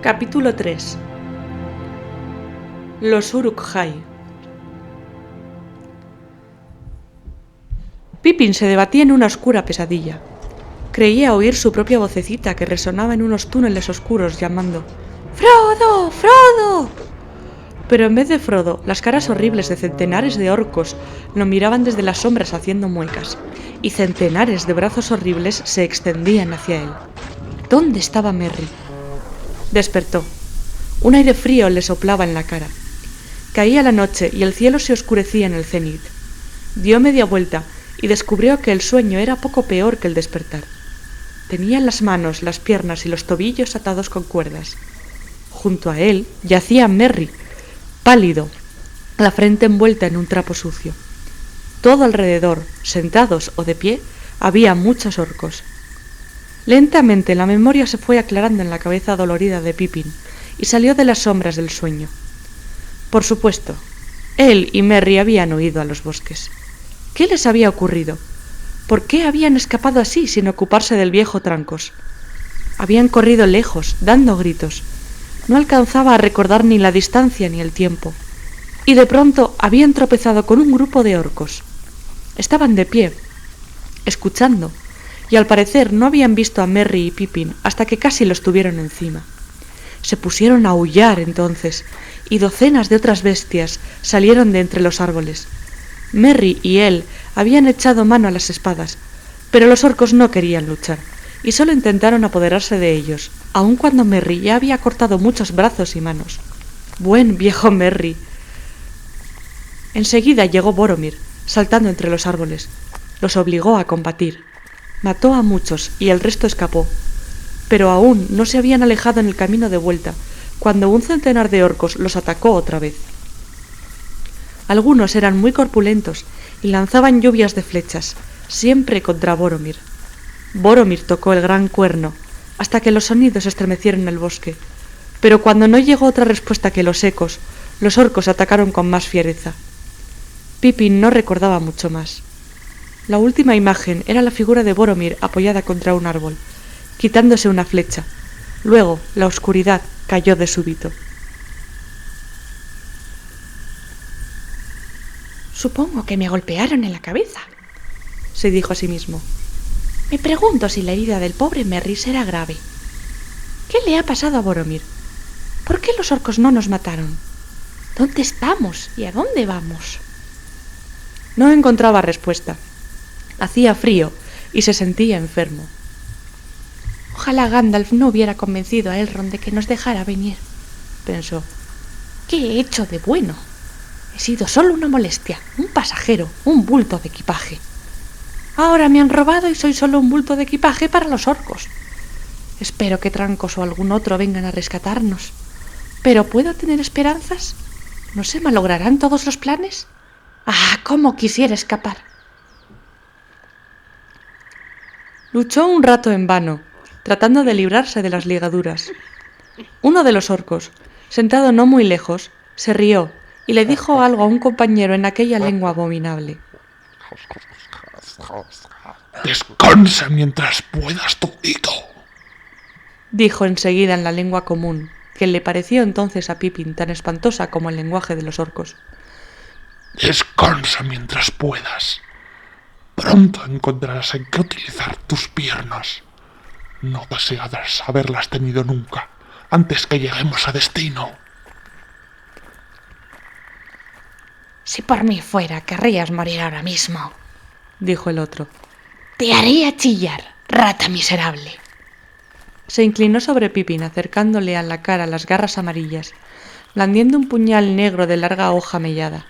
Capítulo 3. Los Uruk-hai. Pippin se debatía en una oscura pesadilla. Creía oír su propia vocecita que resonaba en unos túneles oscuros llamando ¡Frodo! ¡Frodo! Pero en vez de Frodo, las caras horribles de centenares de orcos lo miraban desde las sombras haciendo muecas, y centenares de brazos horribles se extendían hacia él. ¿Dónde estaba Merry? Despertó. Un aire frío le soplaba en la cara. Caía la noche y el cielo se oscurecía en el cenit. Dio media vuelta y descubrió que el sueño era poco peor que el despertar. Tenía las manos, las piernas y los tobillos atados con cuerdas. Junto a él yacía Merry, pálido, la frente envuelta en un trapo sucio. Todo alrededor, sentados o de pie, había muchos orcos. Lentamente la memoria se fue aclarando en la cabeza dolorida de Pippin y salió de las sombras del sueño. Por supuesto, él y Merry habían huido a los bosques. ¿Qué les había ocurrido? ¿Por qué habían escapado así sin ocuparse del viejo Trancos? Habían corrido lejos, dando gritos. No alcanzaba a recordar ni la distancia ni el tiempo. Y de pronto habían tropezado con un grupo de orcos. Estaban de pie, escuchando, y al parecer no habían visto a Merry y Pippin hasta que casi los tuvieron encima. Se pusieron a aullar entonces, y docenas de otras bestias salieron de entre los árboles. Merry y él habían echado mano a las espadas, pero los orcos no querían luchar, y solo intentaron apoderarse de ellos, aun cuando Merry ya había cortado muchos brazos y manos. ¡Buen viejo Merry! Enseguida llegó Boromir, saltando entre los árboles. Los obligó a combatir. Mató a muchos y el resto escapó. Pero aún no se habían alejado en el camino de vuelta, cuando un centenar de orcos los atacó otra vez. Algunos eran muy corpulentos y lanzaban lluvias de flechas, siempre contra Boromir. Boromir tocó el gran cuerno, hasta que los sonidos estremecieron el bosque. Pero cuando no llegó otra respuesta que los ecos, los orcos atacaron con más fiereza. Pippin no recordaba mucho más. La última imagen era la figura de Boromir apoyada contra un árbol, quitándose una flecha. Luego, la oscuridad cayó de súbito. Supongo que me golpearon en la cabeza, se dijo a sí mismo. Me pregunto si la herida del pobre Merry será grave. ¿Qué le ha pasado a Boromir? ¿Por qué los orcos no nos mataron? ¿Dónde estamos y a dónde vamos? No encontraba respuesta. Hacía frío y se sentía enfermo. Ojalá Gandalf no hubiera convencido a Elrond de que nos dejara venir, pensó. ¿Qué he hecho de bueno? He sido solo una molestia, un pasajero, un bulto de equipaje. Ahora me han robado y soy solo un bulto de equipaje para los orcos. Espero que Trancos o algún otro vengan a rescatarnos. ¿Pero puedo tener esperanzas? ¿No se malograrán todos los planes? ¡Ah, cómo quisiera escapar! Luchó un rato en vano, tratando de librarse de las ligaduras. Uno de los orcos, sentado no muy lejos, se rió y le dijo algo a un compañero en aquella lengua abominable. «Descansa mientras puedas, tontito», dijo enseguida en la lengua común, que le pareció entonces a Pippin tan espantosa como el lenguaje de los orcos. «Descansa mientras puedas. Pronto encontrarás en qué utilizar tus piernas. No desearás haberlas tenido nunca, antes que lleguemos a destino». Si por mí fuera, querrías morir ahora mismo, dijo el otro. Te haría chillar, rata miserable. Se inclinó sobre Pippin, acercándole a la cara las garras amarillas, blandiendo un puñal negro de larga hoja mellada.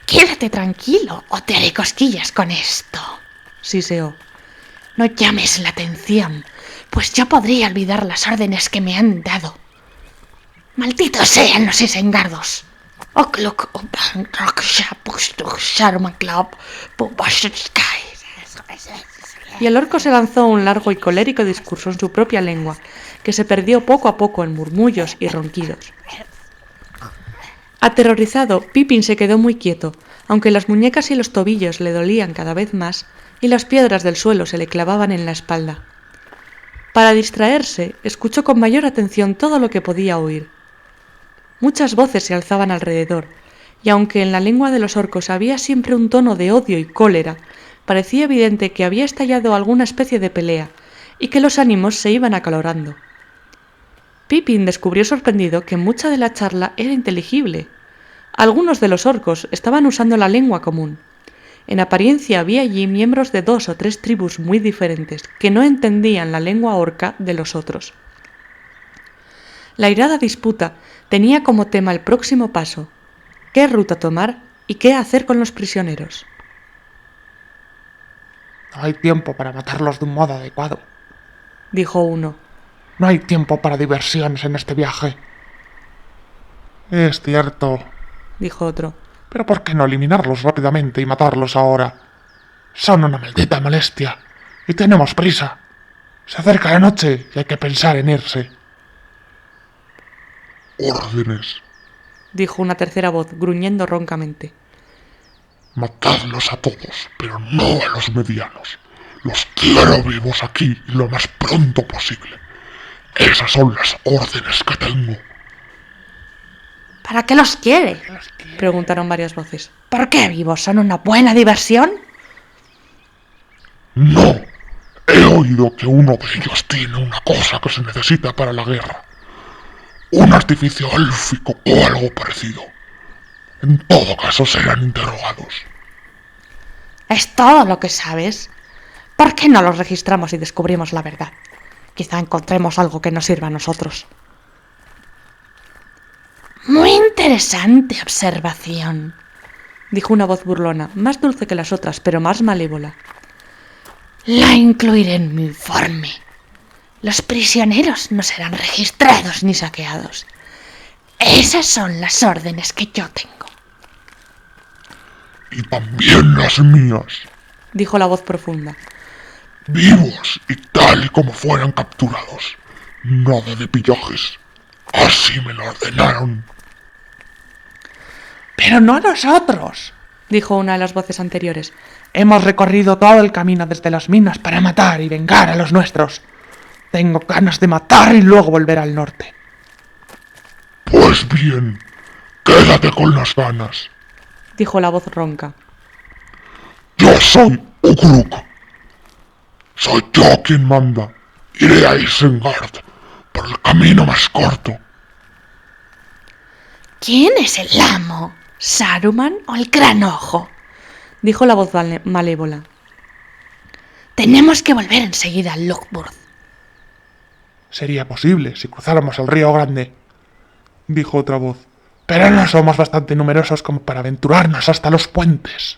Quédate tranquilo o te haré cosquillas con esto, siseó. No llames la atención, pues ya podría olvidar las órdenes que me han dado. Malditos sean los isengardos. Y el orco se lanzó un largo y colérico discurso en su propia lengua, que se perdió poco a poco en murmullos y ronquidos. Aterrorizado, Pippin se quedó muy quieto, aunque las muñecas y los tobillos le dolían cada vez más y las piedras del suelo se le clavaban en la espalda. Para distraerse, escuchó con mayor atención todo lo que podía oír. Muchas voces se alzaban alrededor, y aunque en la lengua de los orcos había siempre un tono de odio y cólera, parecía evidente que había estallado alguna especie de pelea, y que los ánimos se iban acalorando. Pippin descubrió sorprendido que mucha de la charla era inteligible. Algunos de los orcos estaban usando la lengua común. En apariencia había allí miembros de 2 o 3 tribus muy diferentes que no entendían la lengua orca de los otros. La airada disputa tenía como tema el próximo paso, qué ruta tomar y qué hacer con los prisioneros. No hay tiempo para matarlos de un modo adecuado, dijo uno. No hay tiempo para diversiones en este viaje. Es cierto, dijo otro. Pero ¿por qué no eliminarlos rápidamente y matarlos ahora? Son una maldita molestia, y tenemos prisa. Se acerca la noche y hay que pensar en irse. Órdenes, dijo una tercera voz, gruñendo roncamente. Matadlos a todos, pero no a los medianos. Los quiero vivos aquí y lo más pronto posible. Esas son las órdenes que tengo. ¿Para qué los quiere? Preguntaron varias voces. ¿Por qué vivos? ¿Son una buena diversión? No. He oído que uno de ellos tiene una cosa que se necesita para la guerra. Un artificio élfico o algo parecido. En todo caso serán interrogados. ¿Es todo lo que sabes? ¿Por qué no los registramos y descubrimos la verdad? Quizá encontremos algo que nos sirva a nosotros. Muy interesante observación, dijo una voz burlona, más dulce que las otras, pero más malévola. La incluiré en mi informe. Los prisioneros no serán registrados ni saqueados. Esas son las órdenes que yo tengo. Y también las mías, dijo la voz profunda. Vivos y tal y como fueran capturados. Nada de pillajes. Así me lo ordenaron. Pero no nosotros, dijo una de las voces anteriores. Hemos recorrido todo el camino desde las minas para matar y vengar a los nuestros. Tengo ganas de matar y luego volver al norte. Pues bien, quédate con las ganas, dijo la voz ronca. Yo soy Ugluk. Soy yo quien manda. Iré a Isengard por el camino más corto. ¿Quién es el amo? ¿Saruman o el Gran Ojo? Dijo la voz malévola. Tenemos que volver enseguida a Lockburth. Sería posible si cruzáramos el río Grande, dijo otra voz. Pero no somos bastante numerosos como para aventurarnos hasta los puentes.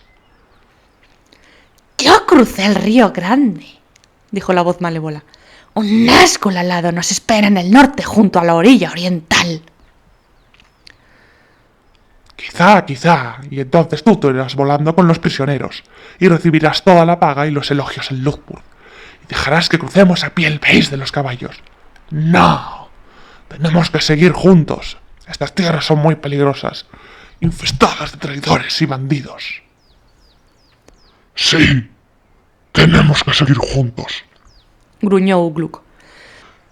Yo crucé el río Grande, dijo la voz malévola. Un Nazgûl alado nos espera en el norte junto a la orilla oriental. Quizá, y entonces tú te irás volando con los prisioneros, y recibirás toda la paga y los elogios en Lockburth, y dejarás que crucemos a pie el país de los caballos. No, tenemos que seguir juntos. Estas tierras son muy peligrosas, infestadas de traidores y bandidos. Sí, tenemos que seguir juntos, gruñó Ugluk.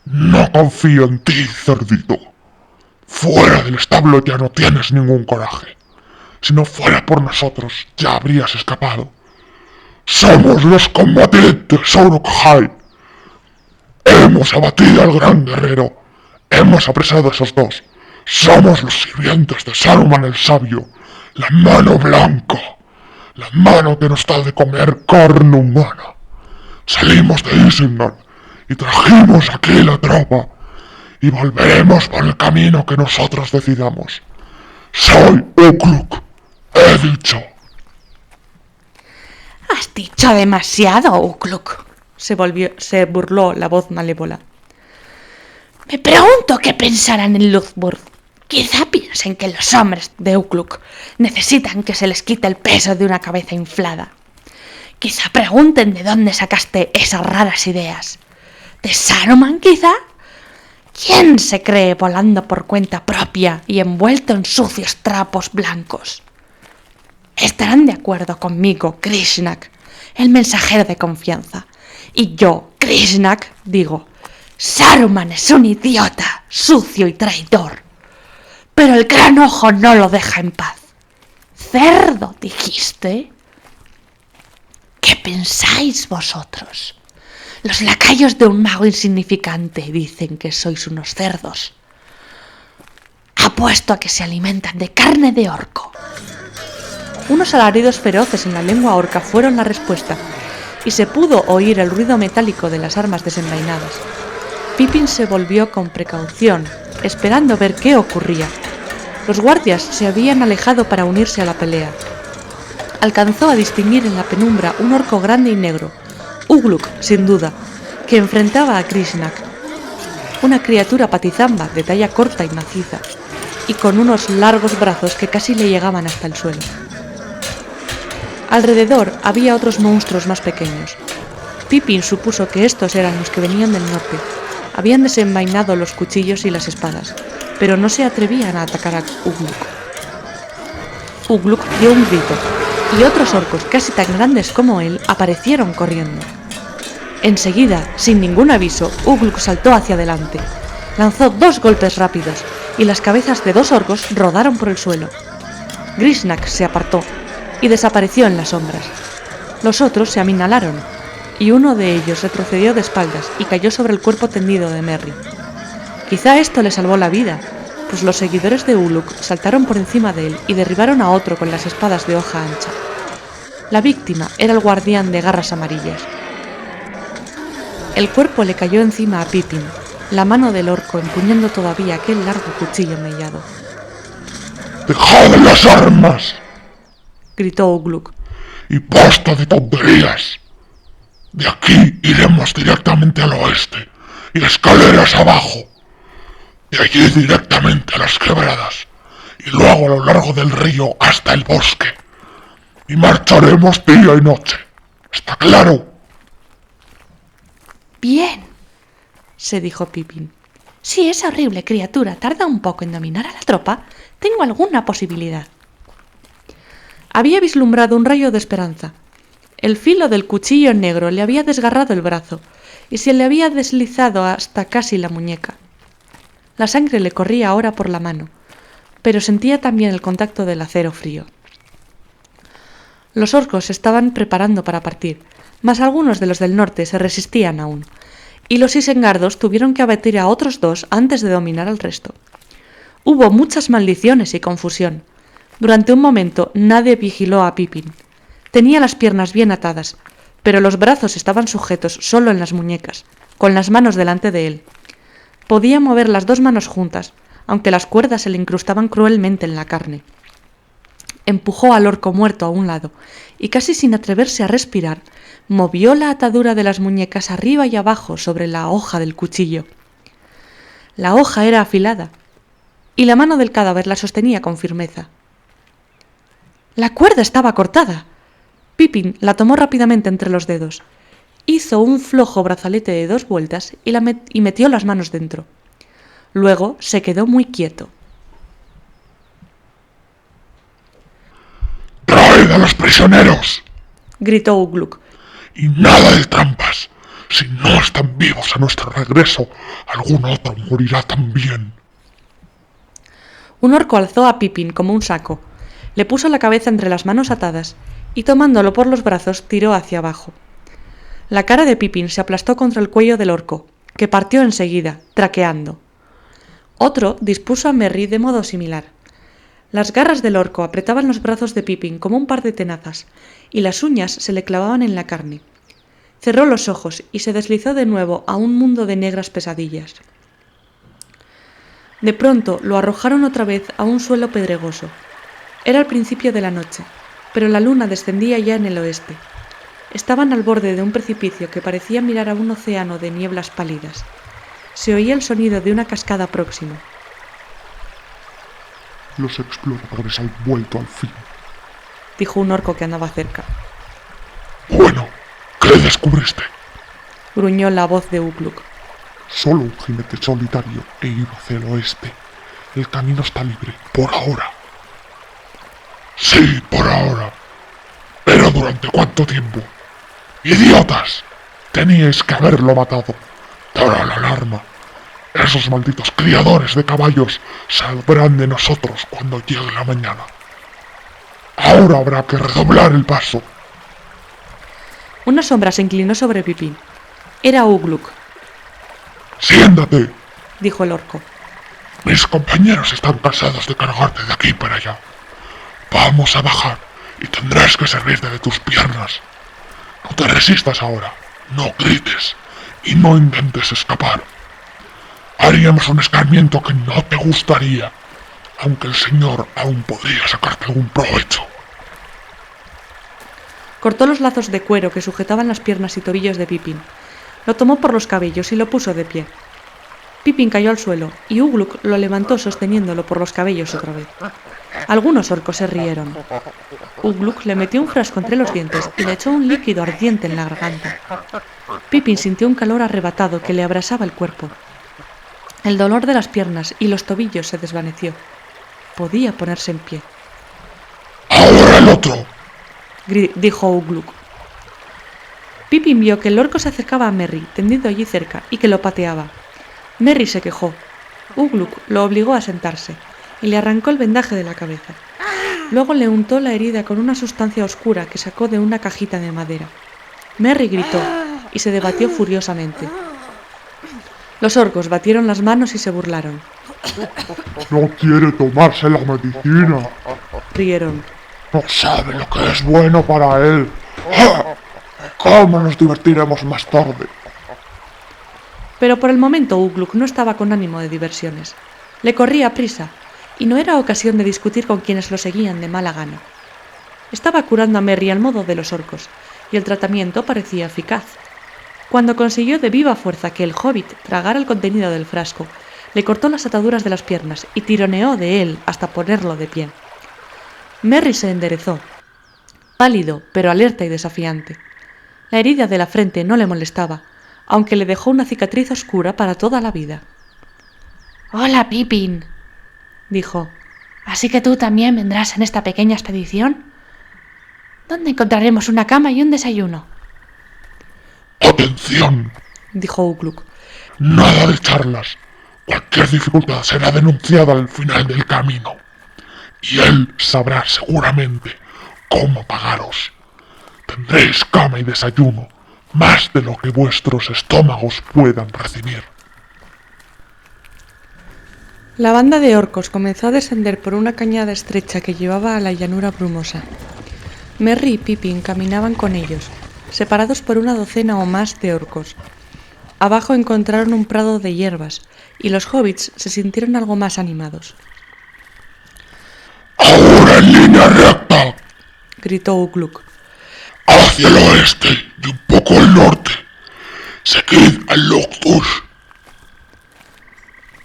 No confío en ti, cerdito. Fuera del establo ya no tienes ningún coraje. Si no fuera por nosotros, ya habrías escapado. Somos los combatientes Uruk-hai. Hemos abatido al gran guerrero. Hemos apresado a esos dos. Somos los sirvientes de Saruman el Sabio. La mano blanca. La mano que nos da de comer carne humana. Salimos de Isengard y trajimos aquí la tropa. Y volveremos por el camino que nosotros decidamos. Soy Ugluk. He dicho. Has dicho demasiado, Ugluk. Se burló la voz malévola. Me pregunto qué pensarán en Lockburth. Quizá piensen que los hombres de Ugluk necesitan que se les quite el peso de una cabeza inflada. Quizá pregunten de dónde sacaste esas raras ideas. ¿De Saruman, quizá? ¿Quién se cree volando por cuenta propia y envuelto en sucios trapos blancos? Estarán de acuerdo conmigo, Krishnak, el mensajero de confianza. Y yo, Krishnak, digo, Saruman es un idiota, sucio y traidor. Pero el gran ojo no lo deja en paz. ¿Cerdo, dijiste? ¿Qué pensáis vosotros? Los lacayos de un mago insignificante dicen que sois unos cerdos. Apuesto a que se alimentan de carne de orco. Unos alaridos feroces en la lengua orca fueron la respuesta, y se pudo oír el ruido metálico de las armas desenvainadas. Pippin se volvió con precaución, esperando ver qué ocurría. Los guardias se habían alejado para unirse a la pelea. Alcanzó a distinguir en la penumbra un orco grande y negro, Ugluk, sin duda, que enfrentaba a Krishnak, una criatura patizamba de talla corta y maciza, y con unos largos brazos que casi le llegaban hasta el suelo. Alrededor había otros monstruos más pequeños. Pippin supuso que estos eran los que venían del norte. Habían desenvainado los cuchillos y las espadas, pero no se atrevían a atacar a Ugluk. Ugluk dio un grito, y otros orcos casi tan grandes como él aparecieron corriendo. Enseguida, sin ningún aviso, Ugluk saltó hacia adelante. Lanzó 2 golpes rápidos, y las cabezas de 2 orcos rodaron por el suelo. Grishnak se apartó y desapareció en las sombras. Los otros se aminalaron, y uno de ellos retrocedió de espaldas y cayó sobre el cuerpo tendido de Merry. Quizá esto le salvó la vida, pues los seguidores de Ugluk saltaron por encima de él y derribaron a otro con las espadas de hoja ancha. La víctima era el guardián de garras amarillas. El cuerpo le cayó encima a Pippin, la mano del orco empuñando todavía aquel largo cuchillo mellado. ¡Dejad las armas! Gritó Ugluk. ¡Y basta de tonterías! De aquí iremos directamente al oeste y escaleras abajo. De allí directamente a las quebradas y luego a lo largo del río hasta el bosque. Y marcharemos día y noche. ¿Está claro? Bien, se dijo Pippin. Si esa horrible criatura tarda un poco en dominar a la tropa, tengo alguna posibilidad. Había vislumbrado un rayo de esperanza. El filo del cuchillo negro le había desgarrado el brazo y se le había deslizado hasta casi la muñeca. La sangre le corría ahora por la mano, pero sentía también el contacto del acero frío. Los orcos se estaban preparando para partir, mas algunos de los del norte se resistían aún, y los isengardos tuvieron que abatir a otros 2 antes de dominar al resto. Hubo muchas maldiciones y confusión. Durante un momento nadie vigiló a Pippin. Tenía las piernas bien atadas, pero los brazos estaban sujetos solo en las muñecas, con las manos delante de él. Podía mover las 2 manos juntas, aunque las cuerdas se le incrustaban cruelmente en la carne. Empujó al orco muerto a un lado, y casi sin atreverse a respirar, movió la atadura de las muñecas arriba y abajo sobre la hoja del cuchillo. La hoja era afilada, y la mano del cadáver la sostenía con firmeza. La cuerda estaba cortada. Pippin la tomó rápidamente entre los dedos. Hizo un flojo brazalete de 2 vueltas y metió las manos dentro. Luego se quedó muy quieto. ¡Traed a los prisioneros! Gritó Ugluk. Y nada de trampas. Si no están vivos a nuestro regreso, algún otro morirá también. Un orco alzó a Pippin como un saco. Le puso la cabeza entre las manos atadas y tomándolo por los brazos tiró hacia abajo. La cara de Pippin se aplastó contra el cuello del orco, que partió enseguida, traqueando. Otro dispuso a Merry de modo similar. Las garras del orco apretaban los brazos de Pippin como un par de tenazas, y las uñas se le clavaban en la carne. Cerró los ojos y se deslizó de nuevo a un mundo de negras pesadillas. De pronto lo arrojaron otra vez a un suelo pedregoso. Era el principio de la noche, pero la luna descendía ya en el oeste. Estaban al borde de un precipicio que parecía mirar a un océano de nieblas pálidas. Se oía el sonido de una cascada próxima. Los exploradores han vuelto al fin, dijo un orco que andaba cerca. Bueno, ¿qué descubriste? Gruñó la voz de Ugluk. Solo un jinete solitario e iba hacia el oeste. El camino está libre, por ahora. Sí, por ahora. ¿Pero durante cuánto tiempo? ¡Idiotas! Teníais que haberlo matado. saltará la alarma. Esos malditos criadores de caballos saldrán de nosotros cuando llegue la mañana. Ahora habrá que redoblar el paso. Una sombra se inclinó sobre Pippin. Era Ugluk, ¡Siéntate! dijo el orco. Mis compañeros están cansados de cargarte de aquí para allá. Vamos a bajar y tendrás que servirte de tus piernas. No te resistas ahora, no grites y no intentes escapar. Haríamos un escarmiento que no te gustaría, aunque el señor aún podría sacarte algún provecho. Cortó los lazos de cuero que sujetaban las piernas y tobillos de Pippin. Lo tomó por los cabellos y lo puso de pie. Pippin cayó al suelo y Ugluk lo levantó sosteniéndolo por los cabellos otra vez. Algunos orcos se rieron. Ugluk le metió un frasco entre los dientes y le echó un líquido ardiente en la garganta. Pippin sintió un calor arrebatado que le abrasaba el cuerpo. El dolor de las piernas y los tobillos se desvaneció. Podía ponerse en pie. ¡Ahora el otro! Dijo Ugluk. Pippin vio que el orco se acercaba a Merry, tendido allí cerca, y que lo pateaba. Merry se quejó. Ugluk lo obligó a sentarse y le arrancó el vendaje de la cabeza. Luego le untó la herida con una sustancia oscura que sacó de una cajita de madera. Merry gritó y se debatió furiosamente. Los orcos batieron las manos y se burlaron. No quiere tomarse la medicina. Rieron. No sabe lo que es bueno para él. ¡Ah! ¿Cómo nos divertiremos más tarde? Pero por el momento Ugluk no estaba con ánimo de diversiones. Le corría prisa, y no era ocasión de discutir con quienes lo seguían de mala gana. Estaba curando a Merry al modo de los orcos, y el tratamiento parecía eficaz. Cuando consiguió de viva fuerza que el hobbit tragara el contenido del frasco, le cortó las ataduras de las piernas y tironeó de él hasta ponerlo de pie. Merry se enderezó, pálido pero alerta y desafiante. La herida de la frente no le molestaba, aunque le dejó una cicatriz oscura para toda la vida. Hola, Pippin, dijo. ¿Así que tú también vendrás en esta pequeña expedición? ¿Dónde encontraremos una cama y un desayuno? ¡Atención! Dijo Ugluk. Nada de charlas. Cualquier dificultad será denunciada al final del camino. Y él sabrá seguramente cómo pagaros. Tendréis cama y desayuno, más de lo que vuestros estómagos puedan recibir. La banda de orcos comenzó a descender por una cañada estrecha que llevaba a la llanura brumosa. Merry y Pippin caminaban con ellos, separados por una docena o más de orcos. Abajo encontraron un prado de hierbas, y los hobbits se sintieron algo más animados. ¡Ahora en línea recta! Gritó Ugluk. ¡Hacia el oeste y un poco al norte! ¡Seguid al Loctus!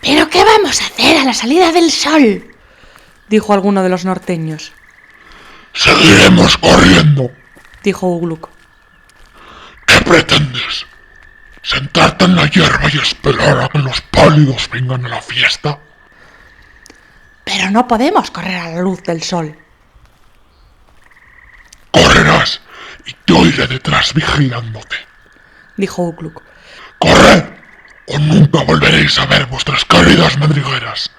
¿Pero qué vamos a hacer a la salida del sol? Dijo alguno de los norteños. ¡Seguiremos corriendo! Dijo Ugluk. ¿Qué pretendes? ¿Sentarte en la hierba y esperar a que los pálidos vengan a la fiesta? Pero no podemos correr a la luz del sol. Correrás y yo iré detrás vigilándote. Dijo Ugluk. ¡Corred! O nunca volveréis a ver vuestras queridas madrigueras.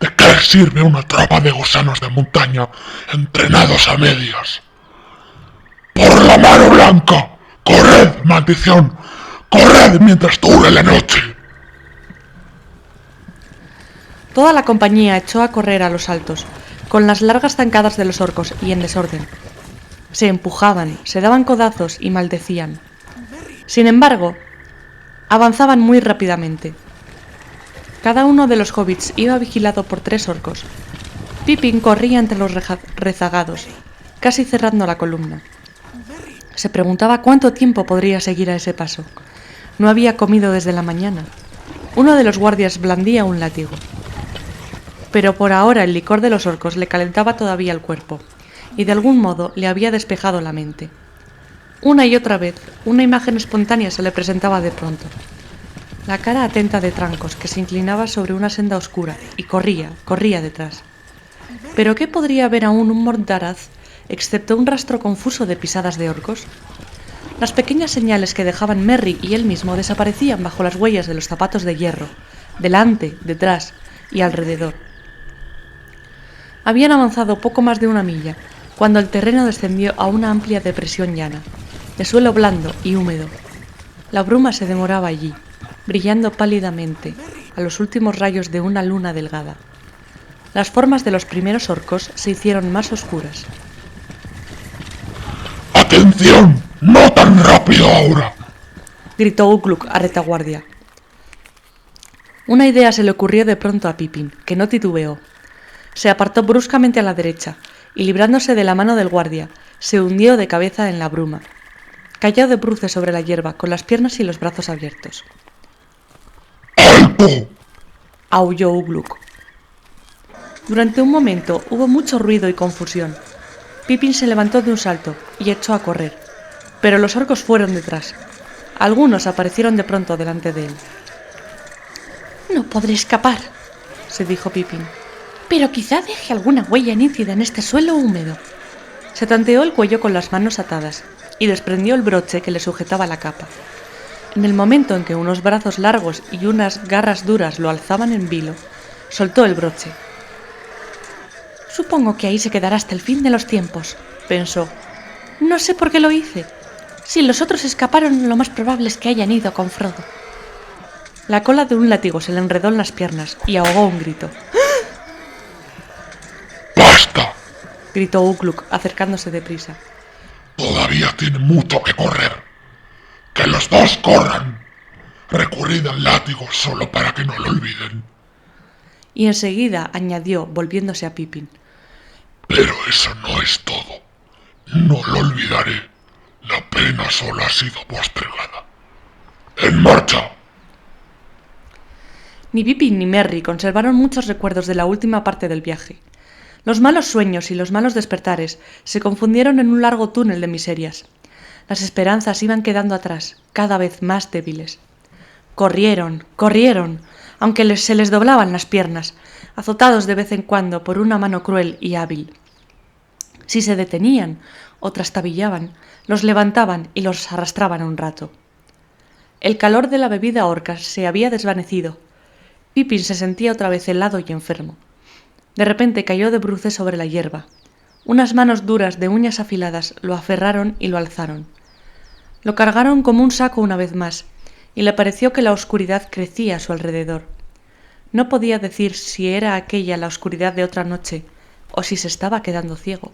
¿De qué sirve una tropa de gusanos de montaña entrenados a medias? ¡Por la mano blanca! ¡Corred, maldición! ¡Corred mientras dure la noche! Toda la compañía echó a correr a los saltos, con las largas zancadas de los orcos y en desorden. Se empujaban, se daban codazos y maldecían. Sin embargo, avanzaban muy rápidamente. Cada uno de los hobbits iba vigilado por 3 orcos. Pippin corría entre los rezagados, casi cerrando la columna. Se preguntaba cuánto tiempo podría seguir a ese paso. No había comido desde la mañana. Uno de los guardias blandía un látigo. Pero por ahora el licor de los orcos le calentaba todavía el cuerpo, y de algún modo le había despejado la mente. Una y otra vez, una imagen espontánea se le presentaba de pronto. La cara atenta de Trancos, que se inclinaba sobre una senda oscura, y corría detrás. ¿Pero qué podría ver aún un Mordaraz, excepto un rastro confuso de pisadas de orcos? Las pequeñas señales que dejaban Merry y él mismo desaparecían bajo las huellas de los zapatos de hierro, delante, detrás y alrededor. Habían avanzado poco más de 1 milla, cuando el terreno descendió a una amplia depresión llana, de suelo blando y húmedo. La bruma se demoraba allí, brillando pálidamente a los últimos rayos de una luna delgada. Las formas de los primeros orcos se hicieron más oscuras. ¡Atención! ¡No tan rápido ahora! Gritó Ugluk a retaguardia. Una idea se le ocurrió de pronto a Pippin, que no titubeó. Se apartó bruscamente a la derecha y, librándose de la mano del guardia, se hundió de cabeza en la bruma. Cayó de bruces sobre la hierba, con las piernas y los brazos abiertos. ¡Alto! Aulló Ugluk. Durante un momento hubo mucho ruido y confusión. Pippin se levantó de un salto y echó a correr, pero los orcos fueron detrás. Algunos aparecieron de pronto delante de él. No podré escapar, se dijo Pippin. pero quizá deje alguna huella nítida en este suelo húmedo. Se tanteó el cuello con las manos atadas y desprendió el broche que le sujetaba la capa. En el momento en que unos brazos largos y unas garras duras lo alzaban en vilo, soltó el broche. Supongo que ahí se quedará hasta el fin de los tiempos, Pensó. No sé por qué lo hice. Si los otros escaparon, lo más probable es que hayan ido con Frodo. La cola de un látigo se le enredó en las piernas y ahogó un grito. ¡Basta! Gritó Ugluk, acercándose deprisa. Todavía tiene mucho que correr. ¡Que los dos corran! Recurrid al látigo solo para que no lo olviden. Y enseguida añadió, volviéndose a Pippin. Pero eso no es todo. No lo olvidaré. La pena solo ha sido postergada. ¡En marcha! Ni Pippin ni Merry conservaron muchos recuerdos de la última parte del viaje. Los malos sueños y los malos despertares se confundieron en un largo túnel de miserias. Las esperanzas iban quedando atrás, cada vez más débiles. Corrieron, aunque se les doblaban las piernas, azotados de vez en cuando por una mano cruel y hábil. Si se detenían o trastabillaban, los levantaban y los arrastraban un rato. El calor de la bebida orca se había desvanecido. Pippin se sentía otra vez helado y enfermo. De repente cayó de bruces sobre la hierba. Unas manos duras de uñas afiladas lo aferraron y lo alzaron. Lo cargaron como un saco una vez más, y le pareció que la oscuridad crecía a su alrededor. No podía decir si era aquella la oscuridad de otra noche o si se estaba quedando ciego.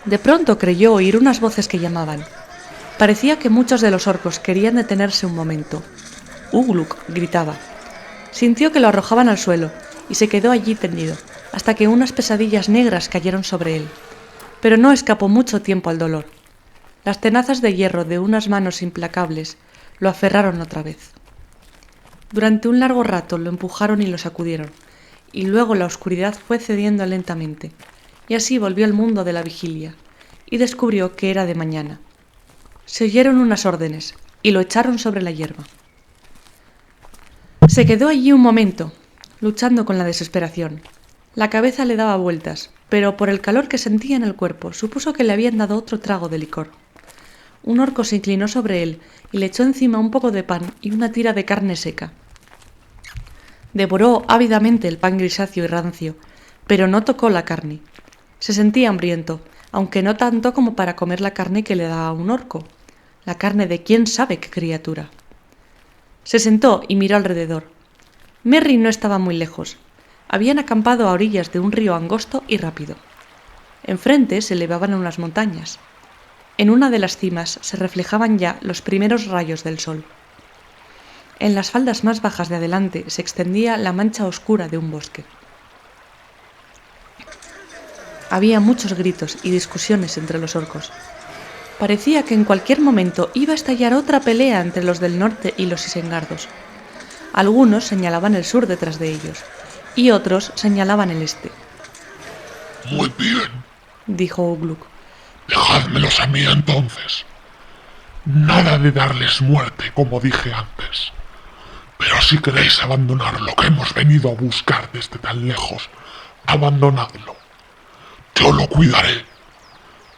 De pronto creyó oír unas voces que llamaban. Parecía que muchos de los orcos querían detenerse un momento. Ugluk gritaba. Sintió que lo arrojaban al suelo y se quedó allí tendido, hasta que unas pesadillas negras cayeron sobre él. Pero no escapó mucho tiempo al dolor. Las tenazas de hierro de unas manos implacables lo aferraron otra vez. Durante un largo rato lo empujaron y lo sacudieron, y luego la oscuridad fue cediendo lentamente, y así volvió al mundo de la vigilia, y descubrió que era de mañana. Se oyeron unas órdenes, y lo echaron sobre la hierba. Se quedó allí un momento, luchando con la desesperación. La cabeza le daba vueltas, pero por el calor que sentía en el cuerpo, supuso que le habían dado otro trago de licor. Un orco se inclinó sobre él y le echó encima un poco de pan y una tira de carne seca. Devoró ávidamente el pan grisáceo y rancio, pero no tocó la carne. Se sentía hambriento, aunque no tanto como para comer la carne que le daba un orco, la carne de quién sabe qué criatura. Se sentó y miró alrededor. Merry no estaba muy lejos. Habían acampado a orillas de un río angosto y rápido. Enfrente se elevaban unas montañas. En una de las cimas se reflejaban ya los primeros rayos del sol. En las faldas más bajas de adelante se extendía la mancha oscura de un bosque. Había muchos gritos y discusiones entre los orcos. Parecía que en cualquier momento iba a estallar otra pelea entre los del norte y los isengardos. Algunos señalaban el sur detrás de ellos, y otros señalaban el este. Muy bien, dijo Ugluk. Dejádmelos a mí entonces. Nada de darles muerte, como dije antes. Pero si queréis abandonar lo que hemos venido a buscar desde tan lejos, abandonadlo. Yo lo cuidaré.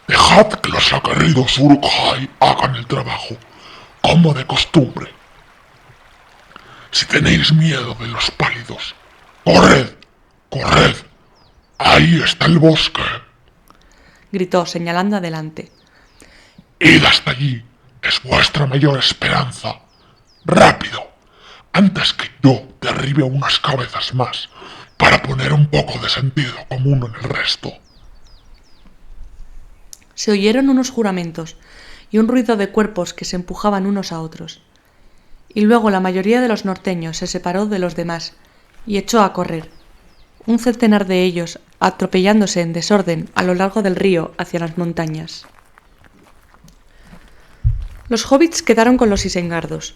Dejad que los aguerridos Uruk-hai hagan el trabajo, como de costumbre. Si tenéis miedo de los pálidos, ¡corred! ¡Corred! ¡Ahí está el bosque! Gritó señalando adelante. ¡Id hasta allí! Es vuestra mayor esperanza. ¡Rápido! Antes que yo derribe unas cabezas más para poner un poco de sentido común en el resto. Se oyeron unos juramentos y un ruido de cuerpos que se empujaban unos a otros. Y luego la mayoría de los norteños se separó de los demás y echó a correr, un centenar de ellos atropellándose en desorden a lo largo del río hacia las montañas. Los hobbits quedaron con los isengardos,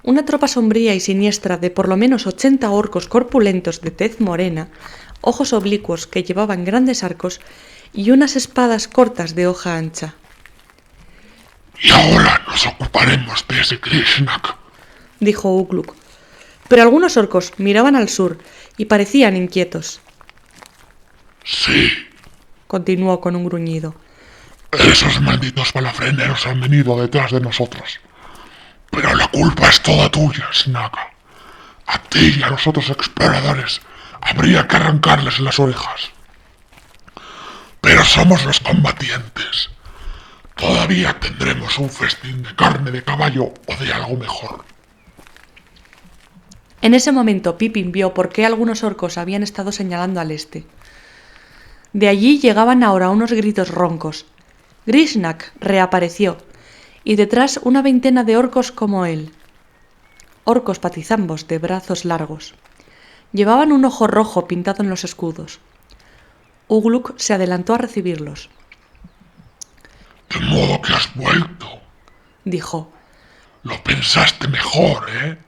una tropa sombría y siniestra de por lo menos 80 orcos corpulentos de tez morena, ojos oblicuos que llevaban grandes arcos y unas espadas cortas de hoja ancha. Y ahora nos ocuparemos de ese Grishnak, dijo Ugluk, pero algunos orcos miraban al sur y parecían inquietos. Sí, Continuó con un gruñido. esos malditos palafreneros han venido detrás de nosotros. Pero la culpa es toda tuya, Snaga. A ti y a los otros exploradores habría que arrancarles las orejas. Pero somos los combatientes. Todavía tendremos un festín de carne de caballo o de algo mejor. En ese momento Pippin vio por qué algunos orcos habían estado señalando al este. De allí llegaban ahora unos gritos roncos. Grishnak reapareció, y detrás una veintena de orcos como él. Orcos patizambos de brazos largos. Llevaban un ojo rojo pintado en los escudos. Ugluk se adelantó a recibirlos. De modo que has vuelto. Dijo. Lo pensaste mejor, ¿eh?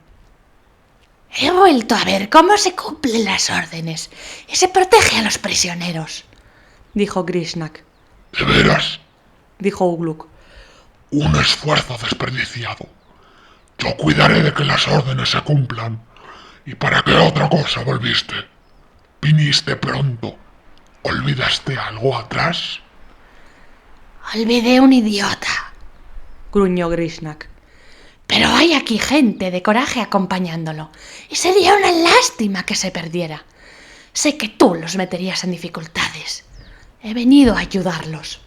He vuelto a ver cómo se cumplen las órdenes y se protege a los prisioneros, dijo Grishnak. ¿De veras? Dijo Ugluk. Un esfuerzo desperdiciado. Yo cuidaré de que las órdenes se cumplan. ¿Y para qué otra cosa volviste? Viniste pronto. ¿Olvidaste algo atrás? Olvidé un idiota, Gruñó Grishnak. pero hay aquí gente de coraje acompañándolo y sería una lástima que se perdiera. Sé que tú los meterías en dificultades. He venido a ayudarlos.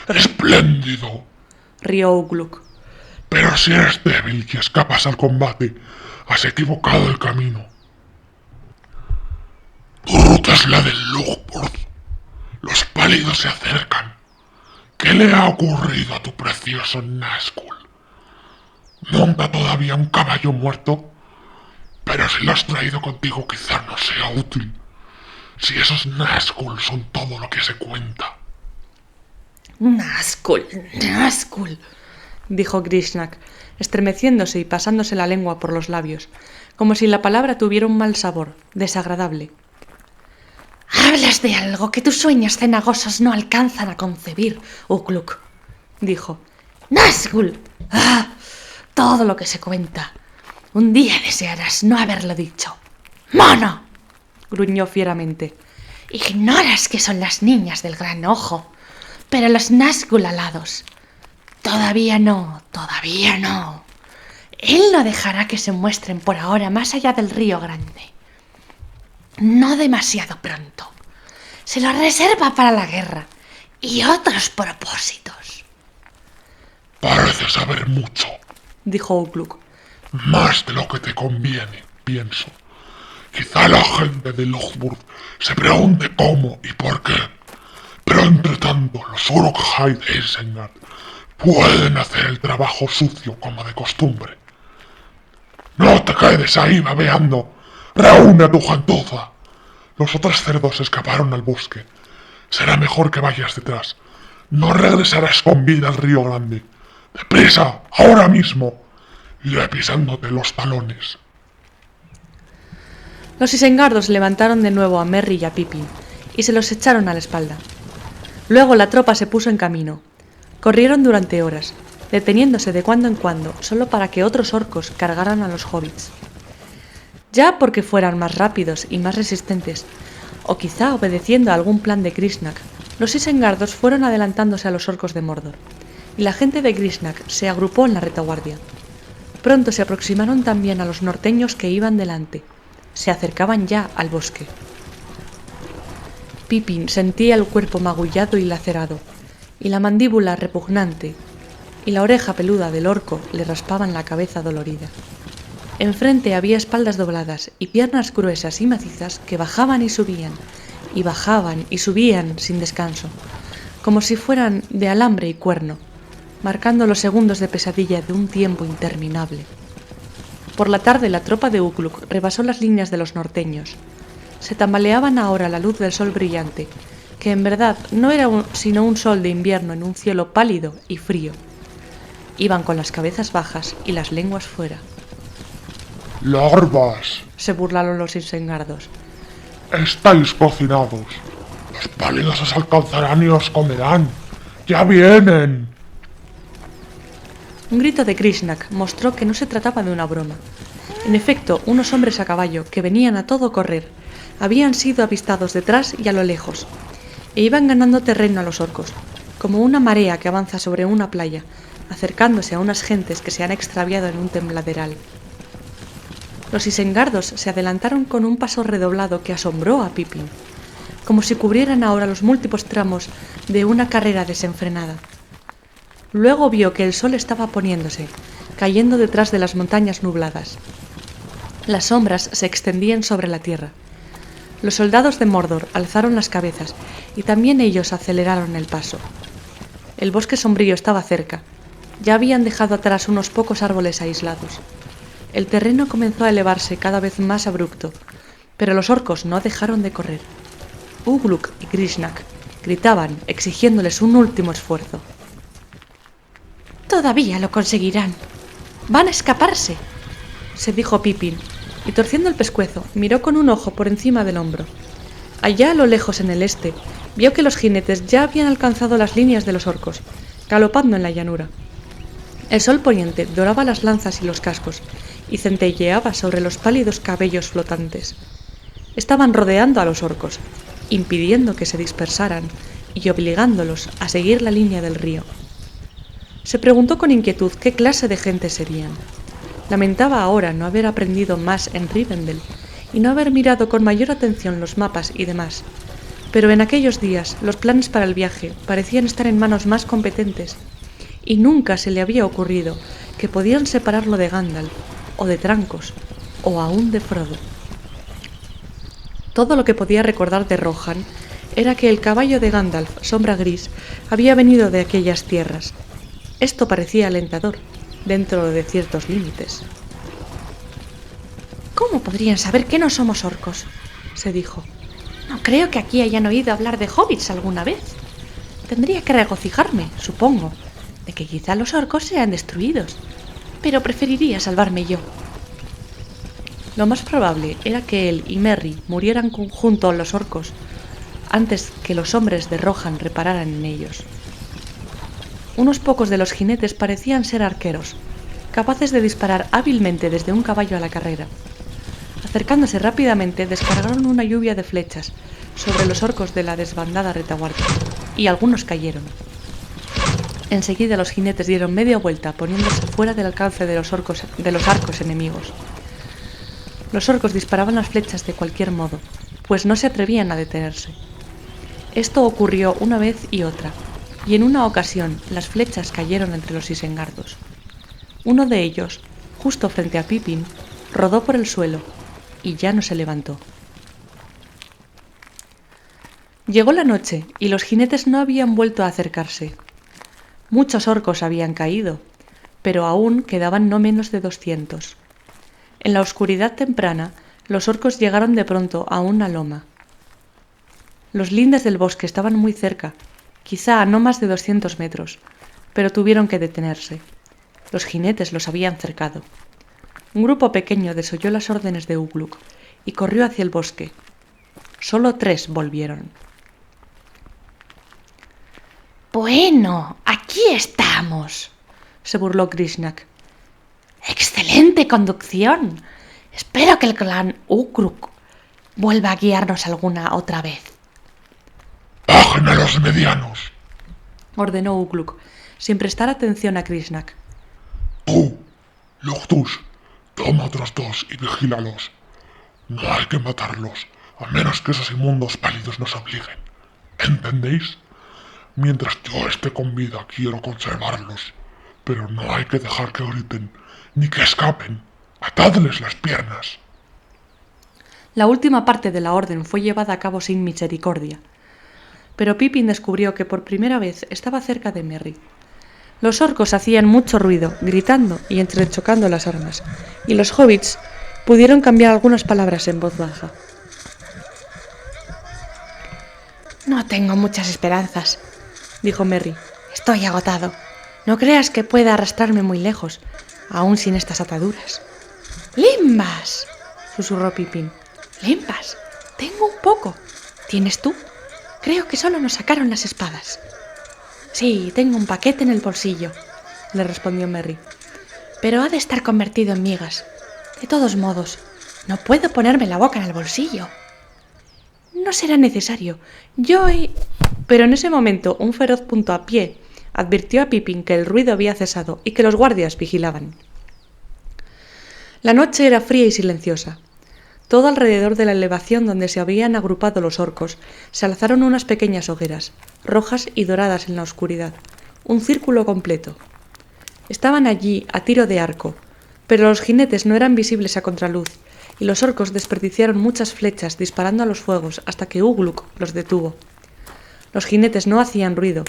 ¡Espléndido! Rió Ugluk. Pero si eres débil y escapas al combate, has equivocado el camino. Tu ruta es la del Lugbord. Los pálidos se acercan. ¿Qué le ha ocurrido a tu precioso Nazgûl? ¿Monta todavía un caballo muerto? Pero si lo has traído contigo quizá no sea útil. Si esos Nazgûl son todo lo que se cuenta. Nazgûl, dijo Grishnak, estremeciéndose y pasándose la lengua por los labios, como si la palabra tuviera un mal sabor, desagradable. hablas de algo que tus sueños cenagosos no alcanzan a concebir, Ugluk, dijo. Nazgûl. ¡Ah! Todo lo que se cuenta. Un día desearás no haberlo dicho. ¡Mono! Gruñó fieramente. Ignoras que son las niñas del gran ojo, pero los Nazgûl alados. Todavía no. Él no dejará que se muestren por ahora más allá del río grande. No demasiado pronto. Se lo reserva para la guerra y otros propósitos. Parece saber mucho. Dijo Ugluk. Más de lo que te conviene, pienso. Quizá la gente de Lothburg se pregunte cómo y por qué. Pero entre tanto, los Uruk-hai de Isengard pueden hacer el trabajo sucio como de costumbre. No te quedes ahí babeando. Reúne a tu gentuza. Los otros cerdos escaparon al bosque. Será mejor que vayas detrás. No regresarás con vida al río grande. ¡Deprisa! ¡Ahora mismo! Iré pisándote los talones. Los isengardos levantaron de nuevo a Merry y a Pippin y se los echaron a la espalda. Luego la tropa se puso en camino. Corrieron durante horas, deteniéndose de cuando en cuando solo para que otros orcos cargaran a los hobbits. Ya porque fueran más rápidos y más resistentes, o quizá obedeciendo a algún plan de Grishnak, Los Isengardos fueron adelantándose a los orcos de Mordor, y la gente de Grishnak se agrupó en la retaguardia. Pronto se aproximaron también a los norteños que iban delante. Se acercaban ya al bosque. Pippin sentía el cuerpo magullado y lacerado, y la mandíbula repugnante, y la oreja peluda del orco le raspaban la cabeza dolorida. Enfrente había espaldas dobladas y piernas gruesas y macizas que bajaban y subían sin descanso, como si fueran de alambre y cuerno, marcando los segundos de pesadilla de un tiempo interminable. Por la tarde la tropa de Ugluk rebasó las líneas de los norteños. Se tambaleaban ahora a la luz del sol brillante, que en verdad no era sino un sol de invierno en un cielo pálido y frío. Iban con las cabezas bajas y las lenguas fuera. ¡Larvas! Se burlaron los Isengardos. ¡Estáis cocinados! ¡Los pálidos os alcanzarán y os comerán! ¡Ya vienen! Un grito de Grishnak mostró que no se trataba de una broma. En efecto, unos hombres a caballo, que venían a todo correr, habían sido avistados detrás y a lo lejos, e iban ganando terreno a los orcos, como una marea que avanza sobre una playa, acercándose a unas gentes que se han extraviado en un tembladeral. Los Isengardos se adelantaron con un paso redoblado que asombró a Pippin, como si cubrieran ahora los múltiples tramos de una carrera desenfrenada. Luego vio que el sol estaba poniéndose, cayendo detrás de las montañas nubladas. Las sombras se extendían sobre la tierra. Los soldados de Mordor alzaron las cabezas y también ellos aceleraron el paso. El bosque sombrío estaba cerca. Ya habían dejado atrás unos pocos árboles aislados. El terreno comenzó a elevarse cada vez más abrupto, pero los orcos no dejaron de correr. Ugluk y Grishnak gritaban, exigiéndoles un último esfuerzo. Todavía lo conseguirán. Van a escaparse, se dijo Pippin, y torciendo el pescuezo, miró con un ojo por encima del hombro. Allá a lo lejos en el este, vio que los jinetes ya habían alcanzado las líneas de los orcos, galopando en la llanura. El sol poniente doraba las lanzas y los cascos, y centelleaba sobre los pálidos cabellos flotantes. Estaban rodeando a los orcos, impidiendo que se dispersaran y obligándolos a seguir la línea del río. Se preguntó con inquietud qué clase de gente serían. Lamentaba ahora no haber aprendido más en Rivendell y no haber mirado con mayor atención los mapas y demás, pero en aquellos días los planes para el viaje parecían estar en manos más competentes, y nunca se le había ocurrido que podían separarlo de Gandalf, o de Trancos, o aún de Frodo. Todo lo que podía recordar de Rohan era que el caballo de Gandalf, Sombra Gris, había venido de aquellas tierras. Esto parecía alentador, dentro de ciertos límites. ¿Cómo podrían saber que no somos orcos?, se dijo. No creo que aquí hayan oído hablar de hobbits alguna vez. Tendría que regocijarme, supongo, de que quizá los orcos sean destruidos, pero preferiría salvarme yo. Lo más probable era que él y Merry murieran junto a los orcos antes que los hombres de Rohan repararan en ellos. Unos pocos de los jinetes parecían ser arqueros, capaces de disparar hábilmente desde un caballo a la carrera. Acercándose rápidamente, descargaron una lluvia de flechas sobre los orcos de la desbandada retaguardia, y algunos cayeron. Enseguida los jinetes dieron media vuelta, poniéndose fuera del alcance de los arcos enemigos. Los orcos disparaban las flechas de cualquier modo, pues no se atrevían a detenerse. Esto ocurrió una vez y otra, y en una ocasión las flechas cayeron entre los Isengardos. Uno de ellos, justo frente a Pippin, rodó por el suelo y ya no se levantó. Llegó la noche y los jinetes no habían vuelto a acercarse. Muchos orcos habían caído, pero aún quedaban no menos de 200. En la oscuridad temprana, los orcos llegaron de pronto a una loma. Los lindes del bosque estaban muy cerca, quizá a no más de 200 metros, pero tuvieron que detenerse. Los jinetes los habían cercado. Un grupo pequeño desoyó las órdenes de Ugluk y corrió hacia el bosque. Solo 3 volvieron. Bueno, aquí estamos, se burló Grishnak. ¡Excelente conducción! Espero que el clan Ugluk vuelva a guiarnos alguna otra vez. Cogen a los medianos. ordenó Ugluk, sin prestar atención a Krishnak. Tú, Loctus, toma otros dos y vigílalos. No hay que matarlos, a menos que esos inmundos pálidos nos obliguen. ¿Entendéis? Mientras yo esté con vida quiero conservarlos, pero no hay que dejar que griten, ni que escapen. Atadles las piernas. La última parte de la orden fue llevada a cabo sin misericordia, pero Pippin descubrió que por primera vez estaba cerca de Merry. Los orcos hacían mucho ruido, gritando y entrechocando las armas, y los hobbits pudieron cambiar algunas palabras en voz baja. No tengo muchas esperanzas, Dijo Merry. estoy agotado. No creas que pueda arrastrarme muy lejos, aún sin estas ataduras. ¡Limbas!, Susurró Pippin. limbas, tengo un poco. ¿Tienes tú? Creo que solo nos sacaron las espadas. Sí, tengo un paquete en el bolsillo, Le respondió Merry. pero ha de estar convertido en migas. De todos modos, no puedo ponerme la boca en el bolsillo. No será necesario. Pero en ese momento un feroz puntapié advirtió a Pippin que el ruido había cesado y que los guardias vigilaban. La noche era fría y silenciosa. Todo alrededor de la elevación donde se habían agrupado los orcos se alzaron unas pequeñas hogueras, rojas y doradas en la oscuridad, un círculo completo. Estaban allí a tiro de arco, pero los jinetes no eran visibles a contraluz, y los orcos desperdiciaron muchas flechas disparando a los fuegos hasta que Ugluk los detuvo. Los jinetes no hacían ruido.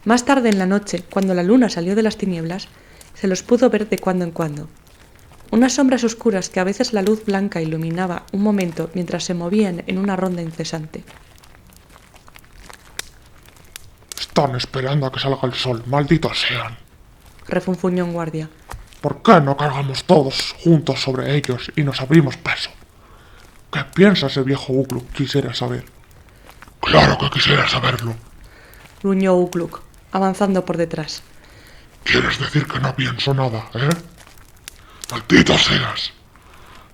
Más tarde en la noche, cuando la luna salió de las tinieblas, se los pudo ver de cuando en cuando. Unas sombras oscuras que a veces la luz blanca iluminaba un momento mientras se movían en una ronda incesante. Están esperando a que salga el sol, malditos sean. Refunfuñó un guardia. ¿Por qué no cargamos todos juntos sobre ellos y nos abrimos paso? ¿Qué piensa ese viejo Ugluk? Quisiera saber. Claro que quisiera saberlo. Gruñó Ugluk, avanzando por detrás. ¿Quieres decir que no pienso nada, eh? ¡Malditos seas!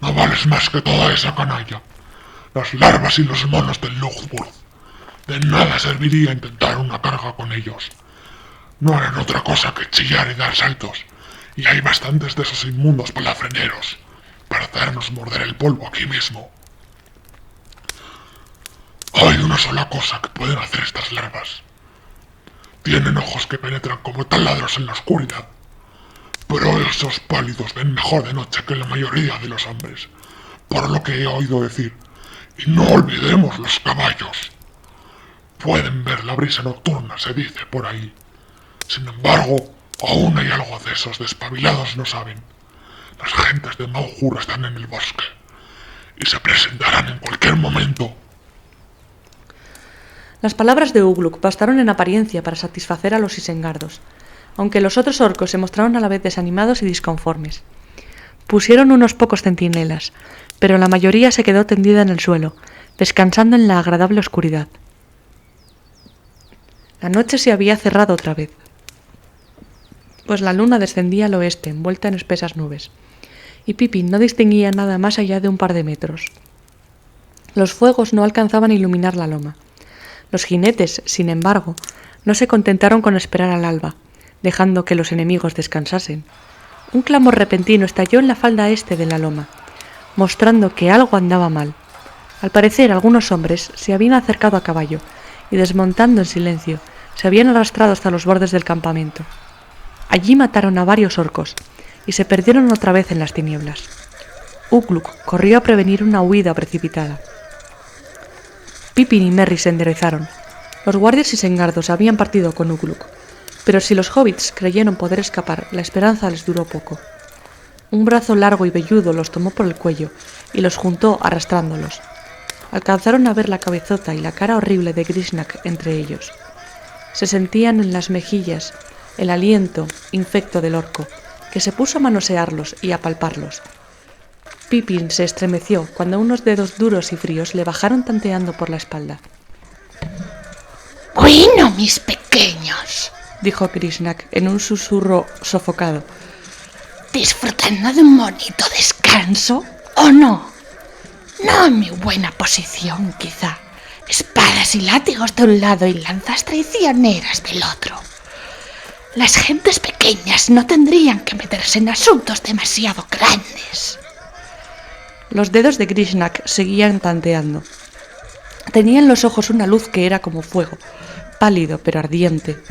No vales más que toda esa canalla. Las larvas y los monos del Luxburg. De nada serviría intentar una carga con ellos. No harán otra cosa que chillar y dar saltos. Y hay bastantes de esos inmundos palafreneros para hacernos morder el polvo aquí mismo. Hay una sola cosa que pueden hacer estas larvas. Tienen ojos que penetran como taladros en la oscuridad. Pero esos pálidos ven mejor de noche que la mayoría de los hombres, por lo que he oído decir. Y no olvidemos los caballos. Pueden ver la brisa nocturna, se dice por ahí. Sin embargo, aún hay algo de esos despabilados no saben. Las gentes de Maugur están en el bosque, y se presentarán en cualquier momento. Las palabras de Ugluk bastaron en apariencia para satisfacer a los isengardos, aunque los otros orcos se mostraron a la vez desanimados y disconformes. Pusieron unos pocos centinelas, pero la mayoría se quedó tendida en el suelo, descansando en la agradable oscuridad. La noche se había cerrado otra vez, pues la luna descendía al oeste, envuelta en espesas nubes, y Pippin no distinguía nada más allá de un par de metros. Los fuegos no alcanzaban a iluminar la loma. Los jinetes, sin embargo, no se contentaron con esperar al alba, dejando que los enemigos descansasen. Un clamor repentino estalló en la falda este de la loma, mostrando que algo andaba mal. Al parecer, algunos hombres se habían acercado a caballo y, desmontando en silencio, se habían arrastrado hasta los bordes del campamento. Allí mataron a varios orcos y se perdieron otra vez en las tinieblas. Ugluk corrió a prevenir una huida precipitada. Pippin y Merry se enderezaron. Los guardias isengardos habían partido con Ugluk, pero si los hobbits creyeron poder escapar, la esperanza les duró poco. Un brazo largo y velludo los tomó por el cuello y los juntó arrastrándolos. Alcanzaron a ver la cabezota y la cara horrible de Grishnak entre ellos. Se sentían en las mejillas el aliento infecto del orco, que se puso a manosearlos y a palparlos. Pippin se estremeció cuando unos dedos duros y fríos le bajaron tanteando por la espalda. Bueno, mis pequeños, Dijo Grishnak en un susurro sofocado. ¿disfrutando de un bonito descanso o no? No en mi buena posición, quizá, espadas y látigos de un lado y lanzas traicioneras del otro. Las gentes pequeñas no tendrían que meterse en asuntos demasiado grandes. Los dedos de Grishnak seguían tanteando. Tenía en los ojos una luz que era como fuego, pálido pero ardiente.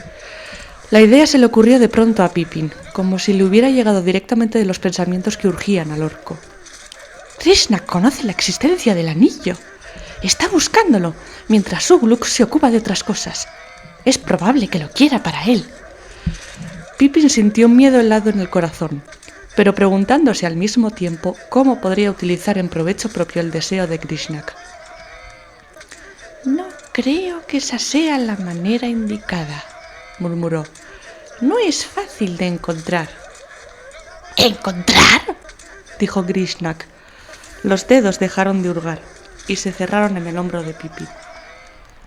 La idea se le ocurrió de pronto a Pippin, como si le hubiera llegado directamente de los pensamientos que urgían al orco. Grishnak conoce la existencia del anillo. Está buscándolo, mientras Ugluk se ocupa de otras cosas. Es probable que lo quiera para él. Pippin sintió un miedo helado en el corazón, pero preguntándose al mismo tiempo cómo podría utilizar en provecho propio el deseo de Grishnak. No creo que esa sea la manera indicada, murmuró. No es fácil de encontrar. ¿Encontrar?, dijo Grishnak. Los dedos dejaron de hurgar y se cerraron en el hombro de Pippin.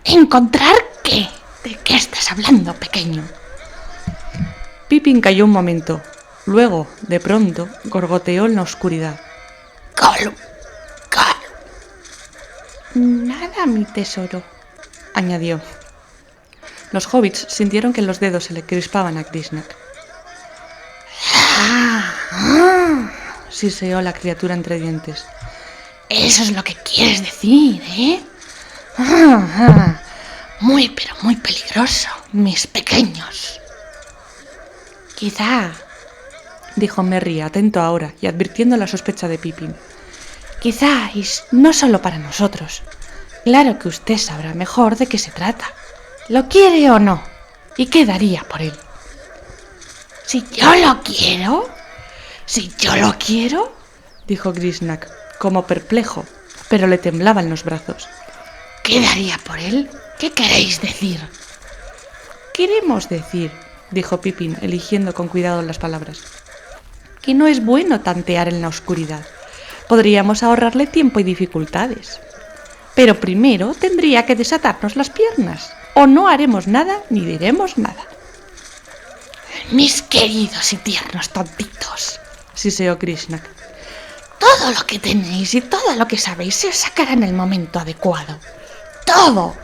¿Encontrar qué? ¿De qué estás hablando, pequeño? Pippin cayó un momento. Luego, de pronto, gorgoteó en la oscuridad. Gollum, Gollum. Nada, mi tesoro, añadió. Los hobbits sintieron que los dedos se le crispaban a Grishnak. Siseó la criatura entre dientes. Eso es lo que quieres decir, ¿eh? Muy, pero muy peligroso, mis pequeños. Quizá, dijo Merry, atento ahora y advirtiendo la sospecha de Pippin. Quizá, y no solo para nosotros. Claro que usted sabrá mejor de qué se trata. ¿Lo quiere o no? ¿Y qué daría por él? ¿Si yo lo quiero? ¿Si yo lo quiero? Dijo Grishnak, como perplejo, pero le temblaban los brazos. ¿Qué daría por él? ¿Qué queréis decir? Queremos decir, dijo Pippin, eligiendo con cuidado las palabras, que no es bueno tantear en la oscuridad. Podríamos ahorrarle tiempo y dificultades. Pero primero tendría que desatarnos las piernas, o no haremos nada ni diremos nada. Mis queridos y tiernos tontitos, siseó Grishnak. Todo lo que tenéis y todo lo que sabéis se os sacará en el momento adecuado. ¡Todo!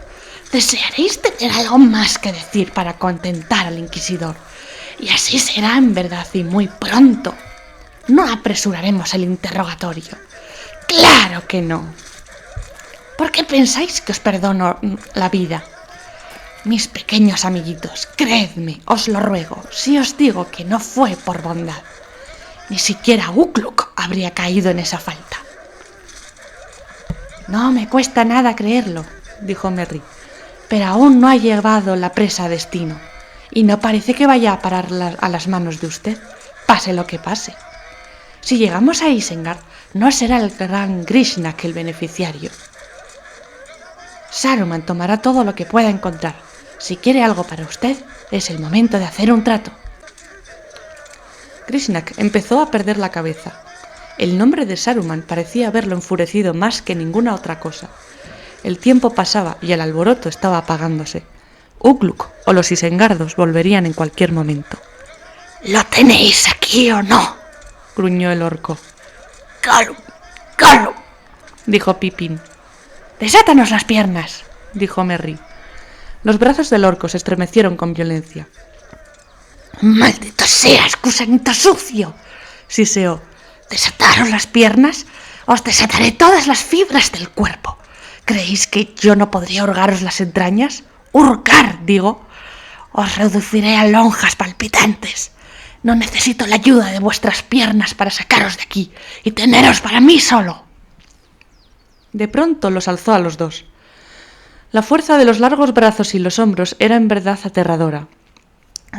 Desearéis tener algo más que decir para contentar al inquisidor. Y así será en verdad y muy pronto. No apresuraremos el interrogatorio. ¡Claro que no! ¿Por qué pensáis que os perdono la vida? Mis pequeños amiguitos, creedme, os lo ruego, si os digo que no fue por bondad. Ni siquiera Ugluk habría caído en esa falta. No me cuesta nada creerlo, dijo Merry, pero aún no ha llevado la presa a destino, y no parece que vaya a parar a las manos de usted, pase lo que pase. Si llegamos a Isengard, no será el gran Grishnak el beneficiario. Saruman tomará todo lo que pueda encontrar. Si quiere algo para usted, es el momento de hacer un trato. Grishnak empezó a perder la cabeza. El nombre de Saruman parecía haberlo enfurecido más que ninguna otra cosa. El tiempo pasaba y el alboroto estaba apagándose. Ugluk o los isengardos volverían en cualquier momento. ¿Lo tenéis aquí o no?, gruñó el orco. Gollum, Gollum, dijo Pippin. Desátanos las piernas, dijo Merry. Los brazos del orco se estremecieron con violencia. ¡Maldito seas, gusanito sucio!, siseó. ¿Desataros las piernas? Os desataré todas las fibras del cuerpo. ¿Creéis que yo no podría hurgaros las entrañas? ¡Hurgar, digo! Os reduciré a lonjas palpitantes. No necesito la ayuda de vuestras piernas para sacaros de aquí y teneros para mí solo. De pronto los alzó a los dos. La fuerza de los largos brazos y los hombros era en verdad aterradora.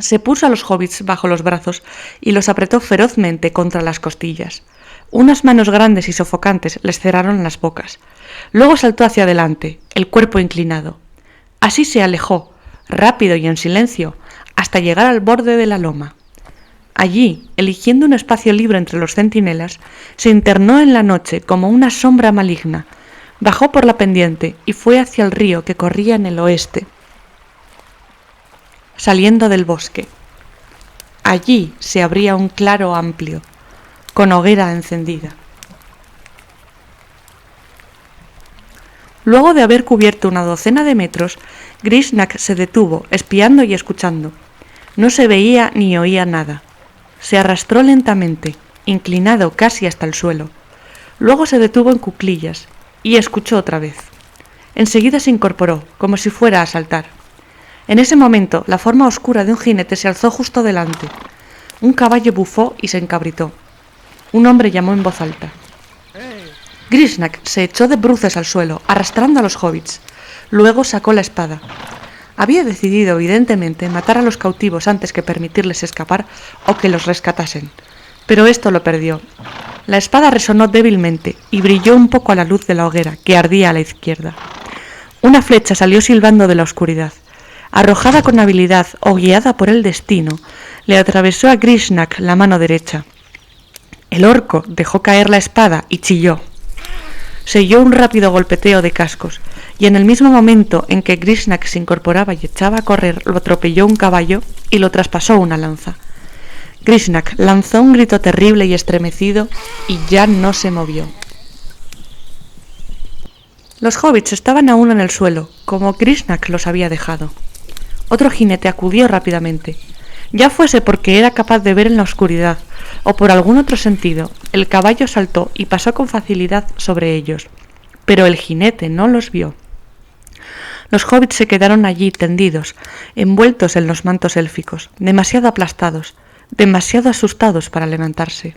Se puso a los hobbits bajo los brazos y los apretó ferozmente contra las costillas. Unas manos grandes y sofocantes les cerraron las bocas. Luego saltó hacia adelante, el cuerpo inclinado. Así se alejó, rápido y en silencio, hasta llegar al borde de la loma. Allí, eligiendo un espacio libre entre los centinelas, se internó en la noche como una sombra maligna. Bajó por la pendiente y fue hacia el río que corría en el oeste, saliendo del bosque. Allí se abría un claro amplio, con hoguera encendida. Luego de haber cubierto una docena de metros, Grishnak se detuvo, espiando y escuchando. No se veía ni oía nada. Se arrastró lentamente, inclinado casi hasta el suelo. Luego se detuvo en cuclillas y escuchó otra vez. Enseguida se incorporó, como si fuera a saltar. En ese momento, la forma oscura de un jinete se alzó justo delante. Un caballo bufó y se encabritó. Un hombre llamó en voz alta. Grishnak se echó de bruces al suelo, arrastrando a los hobbits. Luego sacó la espada. Había decidido, evidentemente, matar a los cautivos antes que permitirles escapar o que los rescatasen. Pero esto lo perdió. La espada resonó débilmente y brilló un poco a la luz de la hoguera, que ardía a la izquierda. Una flecha salió silbando de la oscuridad. Arrojada con habilidad o guiada por el destino, le atravesó a Grishnak la mano derecha. El orco dejó caer la espada y chilló. Se oyó un rápido golpeteo de cascos, y en el mismo momento en que Grishnak se incorporaba y echaba a correr, lo atropelló un caballo y lo traspasó una lanza. Grishnak lanzó un grito terrible y estremecido y ya no se movió. Los hobbits estaban aún en el suelo, como Grishnak los había dejado. Otro jinete acudió rápidamente. Ya fuese porque era capaz de ver en la oscuridad, o por algún otro sentido, el caballo saltó y pasó con facilidad sobre ellos, pero el jinete no los vio. Los hobbits se quedaron allí tendidos, envueltos en los mantos élficos, demasiado aplastados, demasiado asustados para levantarse.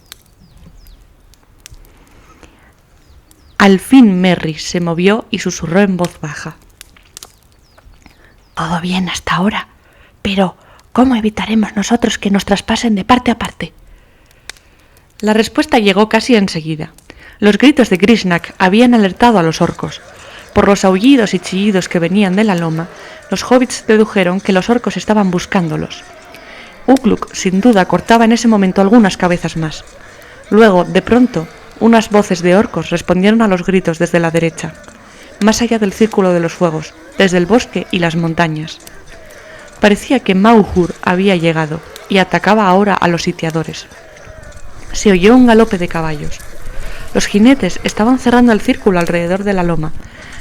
Al fin Merry se movió y susurró en voz baja. Todo bien hasta ahora, pero ¿cómo evitaremos nosotros que nos traspasen de parte a parte? La respuesta llegó casi enseguida. Los gritos de Grishnak habían alertado a los orcos. Por los aullidos y chillidos que venían de la loma, los hobbits dedujeron que los orcos estaban buscándolos. Ugluk, sin duda, cortaba en ese momento algunas cabezas más. Luego, de pronto, unas voces de orcos respondieron a los gritos desde la derecha, más allá del círculo de los fuegos, desde el bosque y las montañas. Parecía que Maughur había llegado y atacaba ahora a los sitiadores. Se oyó un galope de caballos. Los jinetes estaban cerrando el círculo alrededor de la loma,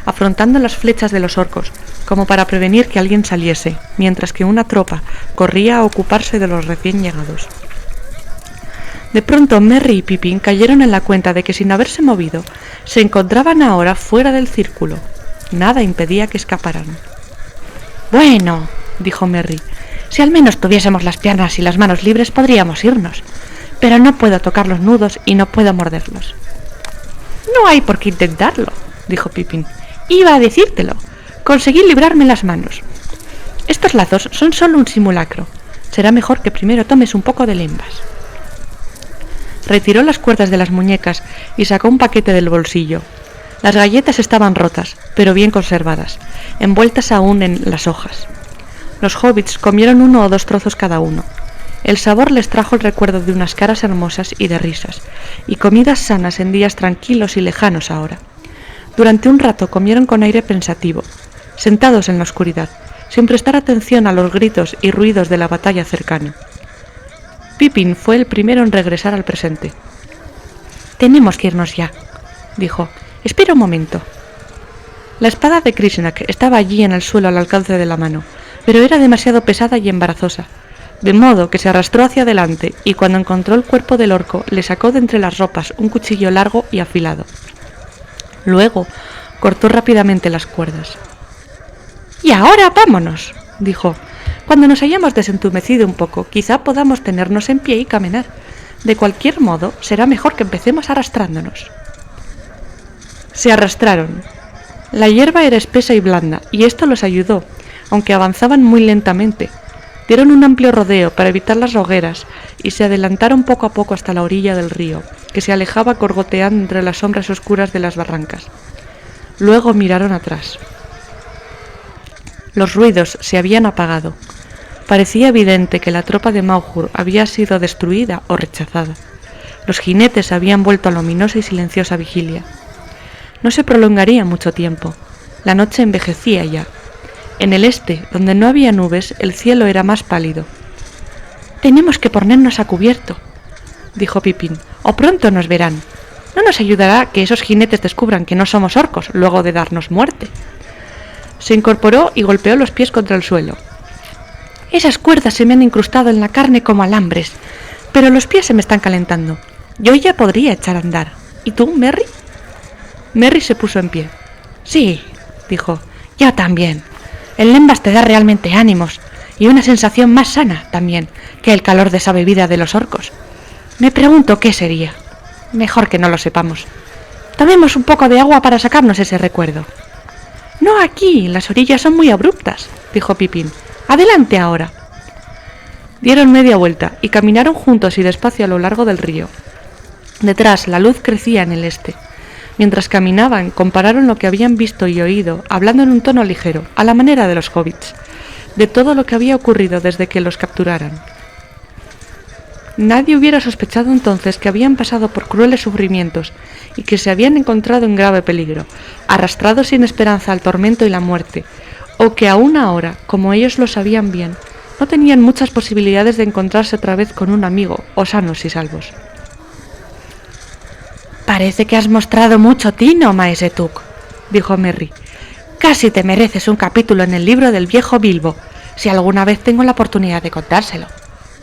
afrontando las flechas de los orcos, como para prevenir que alguien saliese, mientras que una tropa corría a ocuparse de los recién llegados. De pronto Merry y Pippin cayeron en la cuenta de que sin haberse movido, se encontraban ahora fuera del círculo. Nada impedía que escaparan. Bueno, dijo Merry, si al menos tuviésemos las piernas y las manos libres podríamos irnos, pero no puedo tocar los nudos y no puedo morderlos. No hay por qué intentarlo, dijo Pippin. Iba a decírtelo. Conseguí librarme las manos. Estos lazos son solo un simulacro. Será mejor que primero tomes un poco de lembas. Retiró las cuerdas de las muñecas y sacó un paquete del bolsillo. Las galletas estaban rotas, pero bien conservadas, envueltas aún en las hojas. Los hobbits comieron 1 o 2 trozos cada uno. El sabor les trajo el recuerdo de unas caras hermosas y de risas, y comidas sanas en días tranquilos y lejanos ahora. Durante un rato comieron con aire pensativo, sentados en la oscuridad, sin prestar atención a los gritos y ruidos de la batalla cercana. Pippin fue el primero en regresar al presente. «Tenemos que irnos ya», dijo. «Espera un momento». La espada de Grishnak estaba allí en el suelo al alcance de la mano, pero era demasiado pesada y embarazosa, de modo que se arrastró hacia adelante y cuando encontró el cuerpo del orco le sacó de entre las ropas un cuchillo largo y afilado. Luego cortó rápidamente las cuerdas. «Y ahora vámonos», dijo. «Cuando nos hayamos desentumecido un poco, quizá podamos tenernos en pie y caminar. De cualquier modo, será mejor que empecemos arrastrándonos». Se arrastraron. La hierba era espesa y blanda, y esto los ayudó, aunque avanzaban muy lentamente. Dieron un amplio rodeo para evitar las hogueras y se adelantaron poco a poco hasta la orilla del río, que se alejaba gorgoteando entre las sombras oscuras de las barrancas. Luego miraron atrás. Los ruidos se habían apagado. Parecía evidente que la tropa de Maughur había sido destruida o rechazada. Los jinetes habían vuelto a la ominosa y silenciosa vigilia. No se prolongaría mucho tiempo. La noche envejecía ya. En el este, donde no había nubes, el cielo era más pálido. «Tenemos que ponernos a cubierto», dijo Pippin, «o pronto nos verán». No nos ayudará que esos jinetes descubran que no somos orcos luego de darnos muerte. Se incorporó y golpeó los pies contra el suelo. Esas cuerdas se me han incrustado en la carne como alambres, pero los pies se me están calentando. Yo ya podría echar a andar. ¿Y tú, Merry? Merry se puso en pie. Sí, dijo, yo también. El lembas te da realmente ánimos y una sensación más sana también que el calor de esa bebida de los orcos. Me pregunto qué sería. Mejor que no lo sepamos. Tomemos un poco de agua para sacarnos ese recuerdo. No aquí, las orillas son muy abruptas, dijo Pipín. Adelante ahora. Dieron media vuelta y caminaron juntos y despacio a lo largo del río. Detrás la luz crecía en el este. Mientras caminaban, compararon lo que habían visto y oído, hablando en un tono ligero, a la manera de los hobbits, de todo lo que había ocurrido desde que los capturaran. Nadie hubiera sospechado entonces que habían pasado por crueles sufrimientos y que se habían encontrado en grave peligro, arrastrados sin esperanza al tormento y la muerte, o que aún ahora, como ellos lo sabían bien, no tenían muchas posibilidades de encontrarse otra vez con un amigo, o sanos y salvos. Parece que has mostrado mucho tino, Maese Tuck, dijo Merry. Casi te mereces un capítulo en el libro del viejo Bilbo, si alguna vez tengo la oportunidad de contárselo.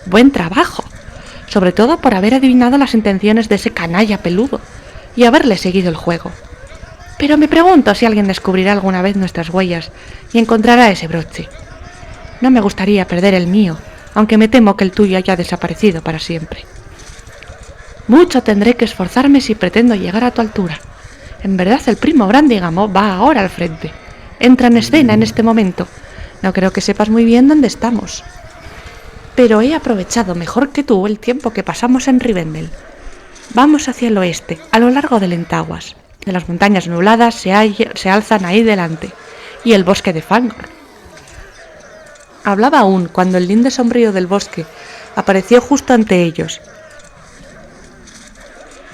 Buen trabajo, sobre todo por haber adivinado las intenciones de ese canalla peludo y haberle seguido el juego. Pero me pregunto si alguien descubrirá alguna vez nuestras huellas y encontrará ese broche. No me gustaría perder el mío, aunque me temo que el tuyo haya desaparecido para siempre. Mucho tendré que esforzarme si pretendo llegar a tu altura. En verdad el primo Brandigamo va ahora al frente. Entra en escena en este momento. No creo que sepas muy bien dónde estamos. Pero he aprovechado mejor que tú el tiempo que pasamos en Rivendell. Vamos hacia el oeste, a lo largo del Entaguas. De las montañas nubladas se alzan ahí delante, y el bosque de Fangorn. Hablaba aún cuando el linde sombrío del bosque apareció justo ante ellos.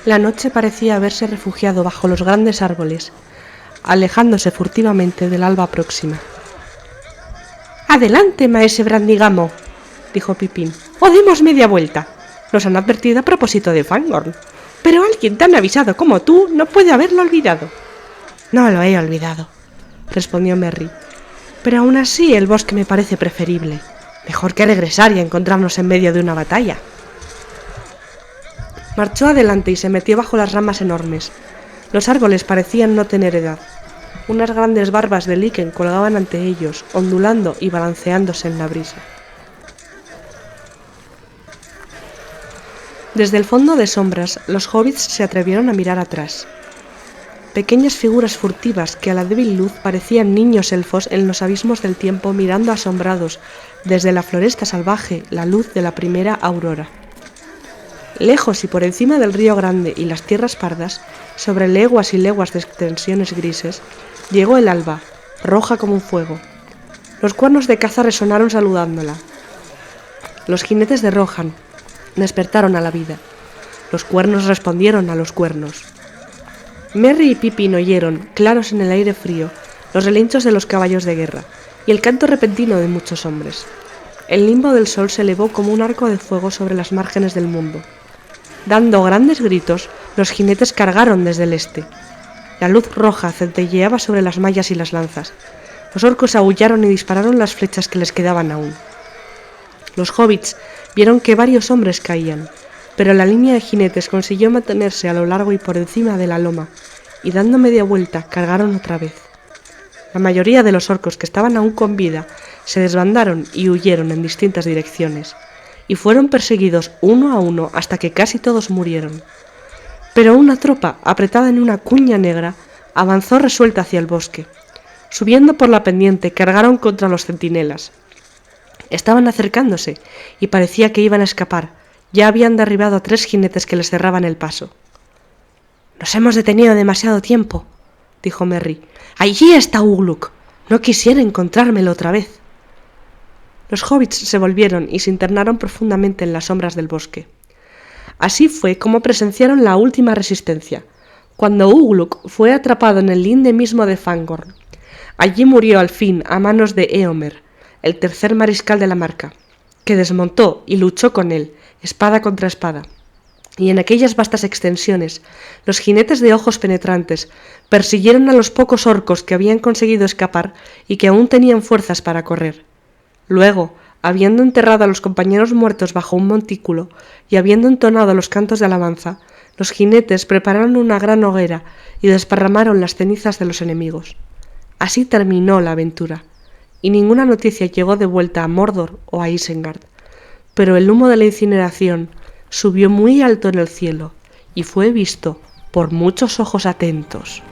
La noche parecía haberse refugiado bajo los grandes árboles, alejándose furtivamente del alba próxima. «Adelante, maese Brandigamo», dijo Pipín, «o demos media vuelta. Nos han advertido a propósito de Fangorn, pero alguien tan avisado como tú no puede haberlo olvidado». «No lo he olvidado», respondió Merry, «pero aún así el bosque me parece preferible. Mejor que regresar y encontrarnos en medio de una batalla». Marchó adelante y se metió bajo las ramas enormes. Los árboles parecían no tener edad. Unas grandes barbas de líquen colgaban ante ellos, ondulando y balanceándose en la brisa. Desde el fondo de sombras, los hobbits se atrevieron a mirar atrás. Pequeñas figuras furtivas que a la débil luz parecían niños elfos en los abismos del tiempo mirando asombrados desde la floresta salvaje la luz de la primera aurora. Lejos y por encima del río Grande y las tierras pardas, sobre leguas y leguas de extensiones grises, llegó el alba, roja como un fuego. Los cuernos de caza resonaron saludándola. Los jinetes de Rohan despertaron a la vida. Los cuernos respondieron a los cuernos. Merry y Pippin oyeron, claros en el aire frío, los relinchos de los caballos de guerra y el canto repentino de muchos hombres. El limbo del sol se elevó como un arco de fuego sobre las márgenes del mundo. Dando grandes gritos, los jinetes cargaron desde el este. La luz roja centelleaba sobre las mallas y las lanzas. Los orcos aullaron y dispararon las flechas que les quedaban aún. Los hobbits vieron que varios hombres caían, pero la línea de jinetes consiguió mantenerse a lo largo y por encima de la loma, y dando media vuelta cargaron otra vez. La mayoría de los orcos que estaban aún con vida se desbandaron y huyeron en distintas direcciones, y fueron perseguidos uno a uno hasta que casi todos murieron. Pero una tropa, apretada en una cuña negra, avanzó resuelta hacia el bosque. Subiendo por la pendiente, cargaron contra los centinelas. Estaban acercándose, y parecía que iban a escapar. Ya habían derribado a 3 jinetes que les cerraban el paso. «Nos hemos detenido demasiado tiempo», dijo Merry. «Allí está Ugluk. No quisiera encontrármelo otra vez». Los hobbits se volvieron y se internaron profundamente en las sombras del bosque. Así fue como presenciaron la última resistencia, cuando Ugluk fue atrapado en el linde mismo de Fangorn. Allí murió al fin a manos de Éomer, el tercer mariscal de la marca, que desmontó y luchó con él, espada contra espada. y en aquellas vastas extensiones, los jinetes de ojos penetrantes persiguieron a los pocos orcos que habían conseguido escapar y que aún tenían fuerzas para correr. Luego, habiendo enterrado a los compañeros muertos bajo un montículo y habiendo entonado los cantos de alabanza, los jinetes prepararon una gran hoguera y desparramaron las cenizas de los enemigos. Así terminó la aventura, y ninguna noticia llegó de vuelta a Mordor o a Isengard, pero el humo de la incineración subió muy alto en el cielo y fue visto por muchos ojos atentos.